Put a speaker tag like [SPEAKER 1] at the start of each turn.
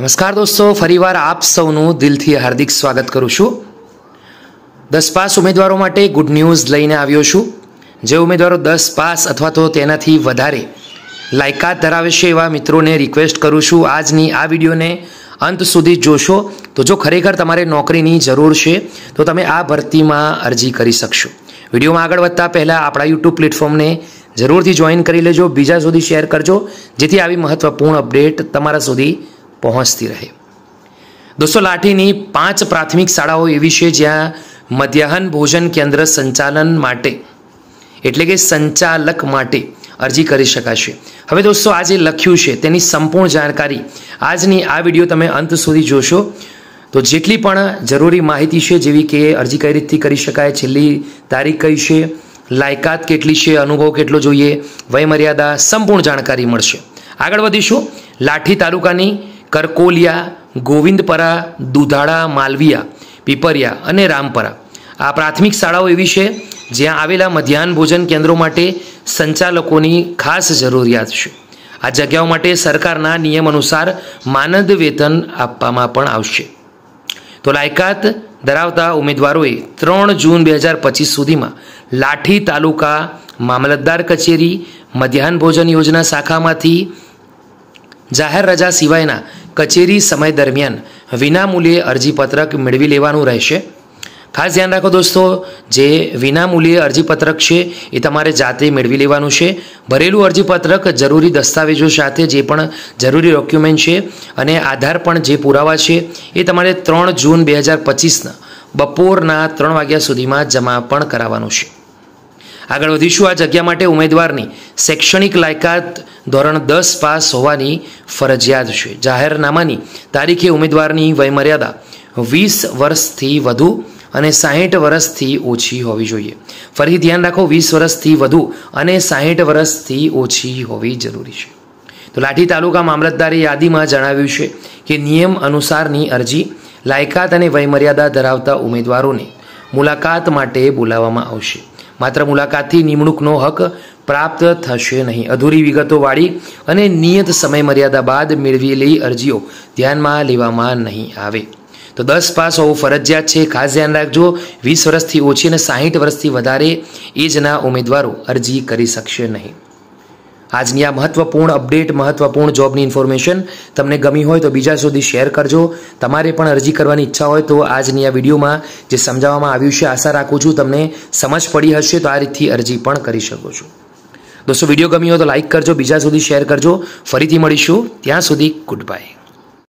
[SPEAKER 1] નમસ્કાર દોસ્તો, ફરીવાર આપ સૌનું દિલથી હાર્દિક સ્વાગત કરું છું। 10 પાસ ઉમેદવારો માટે ગુડ ન્યૂઝ લઈને આવ્યો છું। જે ઉમેદવારો 10 પાસ અથવા તો તેનાથી વધારે લાયકાત ધરાવે છે એવા મિત્રોને રિક્વેસ્ટ કરું છું આજની આ વિડીયોને અંત સુધી જોશો તો જો ખરેખર તમારે નોકરીની જરૂર છે તો તમે આ ભરતીમાં અરજી કરી શકશો। વિડીયોમાં આગળ વધતા પહેલાં આપણા યુટ્યુબ પ્લેટફોર્મને જરૂરથી જોઈન કરી લેજો, બીજા સુધી શેર કરજો જેથી આવી મહત્વપૂર્ણ અપડેટ તમારા સુધી પહોંચતી રહે। દોસ્તો, લાઠીની 5 પ્રાથમિક શાળાઓ એવી છે જ્યાં મધ્યાહન ભોજન કેન્દ્ર સંચાલન માટે એટલે કે સંચાલક માટે અરજી કરી શકાશે। હવે દોસ્તો, આ જે લખ્યું છે તેની સંપૂર્ણ જાણકારી આજની આ વિડીયો તમે અંત સુધી જોશો તો જેટલી પણ જરૂરી માહિતી છે, જેવી કે અરજી કઈ રીતથી કરી શકાય, છેલ્લી તારીખ કઈ છે, લાયકાત કેટલી છે, અનુભવ કેટલો જોઈએ, વયમર્યાદા, સંપૂર્ણ જાણકારી મળશે। આગળ વધીશું। લાઠી તાલુકાની કરકોલિયા, ગોવિંદપરા, દુધાળા, માલવિયા, પીપરિયા અને રામપરા આ પ્રાથમિક શાળાઓ એવી છે જ્યાં આવેલા મધ્યાહન ભોજન કેન્દ્રો માટે સંચાલકોની ખાસ જરૂરિયાત છે। આ જગ્યાઓ માટે સરકારના નિયમ અનુસાર માનદ વેતન આપવામાં પણ આવશે। તો લાયકાત ધરાવતા ઉમેદવારોએ 3 જૂન 2025 સુધીમાં લાઠી તાલુકા મામલતદાર કચેરી મધ્યાહન ભોજન યોજના શાખામાંથી જાહેર રજા સિવાયના કચેરી સમય દરમિયાન વિનામૂલ્યે અરજીપત્રક મેળવી લેવાનું રહેશે। ખાસ ધ્યાન રાખો દોસ્તો, જે વિનામૂલ્યે અરજીપત્રક છે એ તમારે જાતે મેળવી લેવાનું છે। ભરેલું અરજીપત્રક જરૂરી દસ્તાવેજો સાથે જે પણ જરૂરી ડોક્યુમેન્ટ છે અને આધાર પણ જે પુરાવા છે એ તમારે 3 જૂન 2025ના બપોરના 3 વાગ્યા સુધીમાં જમા પણ કરાવવાનું છે। આગળ વધીશું। આ જગ્યા માટે ઉમેદવારની શૈક્ષણિક લાયકાત ધોરણ 10 પાસ હોવાની ફરજિયાત છે। જાહેરનામાની તારીખે ઉમેદવારની વયમર્યાદા 20 વર્ષથી વધુ અને 60 વર્ષથી ઓછી હોવી જોઈએ। ફરી ધ્યાન રાખો, 20 વર્ષથી વધુ અને 60 વર્ષથી ઓછી હોવી જરૂરી છે। તો લાઠી તાલુકા મામલતદારે યાદીમાં જણાવ્યું છે કે નિયમ અનુસારની અરજી લાયકાત અને વયમર્યાદા ધરાવતા ઉમેદવારોને મુલાકાત માટે બોલાવવામાં આવશે। માત્ર મુલાકાતથી નિમણૂકનો હક પ્રાપ્ત થશે નહીં। અધૂરી વિગતોવાળી અને નિયત સમય મર્યાદા બાદ મેળવેલી અરજીઓ ધ્યાનમાં લેવામાં નહીં આવે। તો 10 પાસ હોવું ફરજિયાત છે, ખાસ ધ્યાન રાખજો। 20 વર્ષથી ઓછી અને 60 વર્ષથી વધારે એજના ઉમેદવારો અરજી કરી શકશે નહીં। આજની આ મહત્વપૂર્ણ અપડેટ, મહત્વપૂર્ણ જોબની ઇન્ફોર્મેશન તમને ગમી હોય તો બીજા સુધી શેર કરજો। તમારે પણ અરજી કરવાની ઈચ્છા હોય તો આજની આ વિડીયોમાં જે સમજાવવામાં આવ્યું છે, આશા રાખું છું તમને સમજ પડી હશે તો આ રીતથી અરજી પણ કરી શકો છો। દોસ્તો, વિડીયો ગમ્યો હોય તો લાઇક કરજો, બીજા સુધી શેર કરજો। ફરીથી મળીશું, ત્યાં સુધી ગુડ બાય।